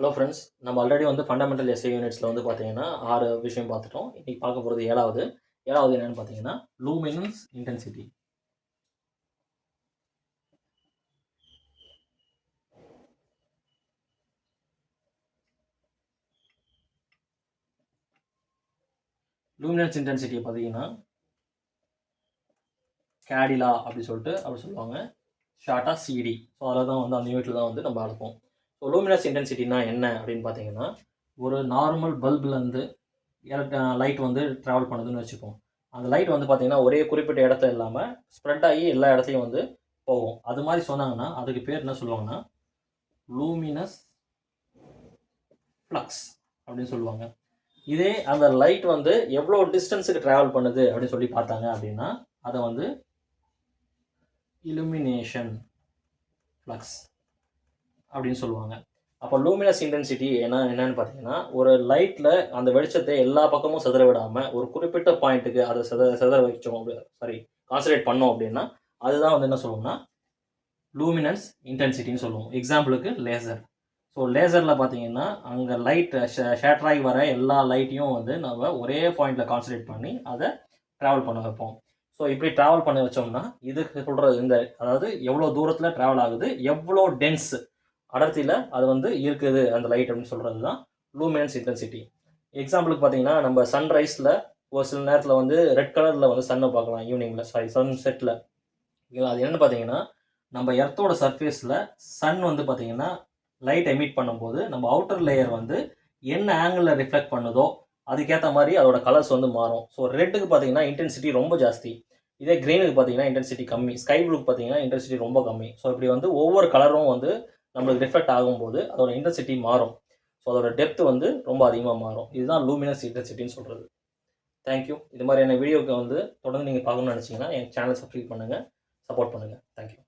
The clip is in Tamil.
ஹலோ ஃப்ரெண்ட்ஸ், நம்ம ஆல்ரெடி வந்து ஃபண்டமெண்டல் எஸ்ஏ யூனிட்ஸில் வந்து பார்த்தீங்கன்னா 6 விஷயம் பார்த்துட்டோம். இன்னைக்கு பார்க்க போகிறது 7வது என்னன்னு பார்த்தீங்கன்னா லூமினன்ஸ் இன்டென்சிட்டி. லூமினன்ஸ் இன்டென்சிட்டியை பார்த்தீங்கன்னா கேடிலா அப்படி சொல்லுவாங்க, ஷார்ட்டாக சிடி. ஸோ அதில் தான் வந்து அந்த யூனிட்டில் தான் வந்து நம்ம அழைப்போம். ஸோ லூமினஸ் இன்டென்சிட்டினா என்ன அப்படின்னு பார்த்தீங்கன்னா, ஒரு நார்மல் பல்ப்லேருந்து லைட் வந்து ட்ராவல் பண்ணுதுன்னு வச்சுப்போம். அந்த லைட் வந்து பார்த்தீங்கன்னா ஒரே குறிப்பிட்ட இடத்துல இல்லாமல் ஸ்ப்ரெட் ஆகி எல்லா இடத்துலையும் வந்து போகும். அது மாதிரி சொன்னாங்கன்னா அதுக்கு பேர் என்ன சொல்லுவாங்கன்னா லூமினஸ் ஃப்ளக்ஸ் அப்படின்னு சொல்லுவாங்க. இதே அந்த லைட் வந்து எவ்வளோ டிஸ்டன்ஸுக்கு ட்ராவல் பண்ணுது அப்படின்னு சொல்லி பார்த்தாங்க அப்படின்னா அதை வந்து இலுமினேஷன் ஃப்ளக்ஸ் அப்படின்னு சொல்லுவாங்க. அப்போ லூமினஸ் இன்டென்சிட்டி என்னன்னு பார்த்தீங்கன்னா, ஒரு லைட்டில் அந்த வெளிச்சத்தை எல்லா பக்கமும் சிதற விடாமல் ஒரு குறிப்பிட்ட பாயிண்ட்டுக்கு அதை சிதற வச்சோம், கான்சன்ட்ரேட் பண்ணோம் அப்படின்னா அதுதான் வந்து என்ன சொல்லுவோம்னா லூமினன்ஸ் இன்டென்சிட்டின்னு சொல்லுவோம். எக்ஸாம்பிளுக்கு லேசர். ஸோ லேசரில் பார்த்தீங்கன்னா அங்கே லைட் ஷேட்டராகி வர எல்லா லைட்டையும் வந்து நம்ம ஒரே பாயிண்டில் கான்சன்ட்ரேட் பண்ணி அதை ட்ராவல் பண்ண வைப்போம். ஸோ இப்படி ட்ராவல் பண்ண வச்சோம்னா இதுக்கு சொல்கிறது அதாவது எவ்வளோ தூரத்தில் ட்ராவல் ஆகுது, எவ்வளோ டென்ஸ் அடர்த்தியில் அது வந்து இருக்குது அந்த லைட் அப்படின்னு சொல்கிறது தான் லூமினன்ஸ் இன்டென்சிட்டி. எக்ஸாம்பிளுக்கு பார்த்தீங்கன்னா நம்ம சன்ரைஸில் ஒரு சில நேரத்தில் வந்து ரெட் கலரில் வந்து சன்னை பார்க்கலாம் ஈவினிங்கில், சன்செட்டில். அது என்னென்னு பார்த்தீங்கன்னா நம்ம எர்த்தோட சர்ஃபேஸில் சன் வந்து பார்த்தீங்கன்னா லைட் எமிட் பண்ணும்போது நம்ம அவுட்டர் லேயர் வந்து என்ன ஆங்கிளில் ரிஃப்ளெக்ட் பண்ணுதோ அதுக்கேற்ற மாதிரி அதோட கலர்ஸ் வந்து மாறும். ஸோ ரெட்டுக்கு பார்த்தீங்கன்னா இன்டென்சிட்டி ரொம்ப ஜாஸ்தி, இதே க்ரீனுக்கு பார்த்தீங்கன்னா இன்டென்சிட்டி கம்மி, ஸ்கை ப்ளூக்கு பார்த்தீங்கன்னா இன்டென்சிட்டி ரொம்ப கம்மி. ஸோ இப்படி வந்து ஒவ்வொரு கலரும் வந்து நம்மளுக்கு ரிஃப்ளெக்ட் ஆகும்போது அதோட இன்டென்சிட்டி மாறும். ஸோ அதோட டெப்த் வந்து ரொம்ப அதிகமாக மாறும். இதுதான் லூமினஸ் இன்டென்சிட்டின்னு சொல்கிறது. தேங்க்யூ. இது மாதிரியான வீடியோக்கு வந்து தொடர்ந்து நீங்கள் பார்க்கணும்னு நினச்சிங்கன்னா என் சேனல் சப்ஸ்கிரைப் பண்ணுங்கள், சப்போர்ட் பண்ணுங்கள். தேங்க்யூ.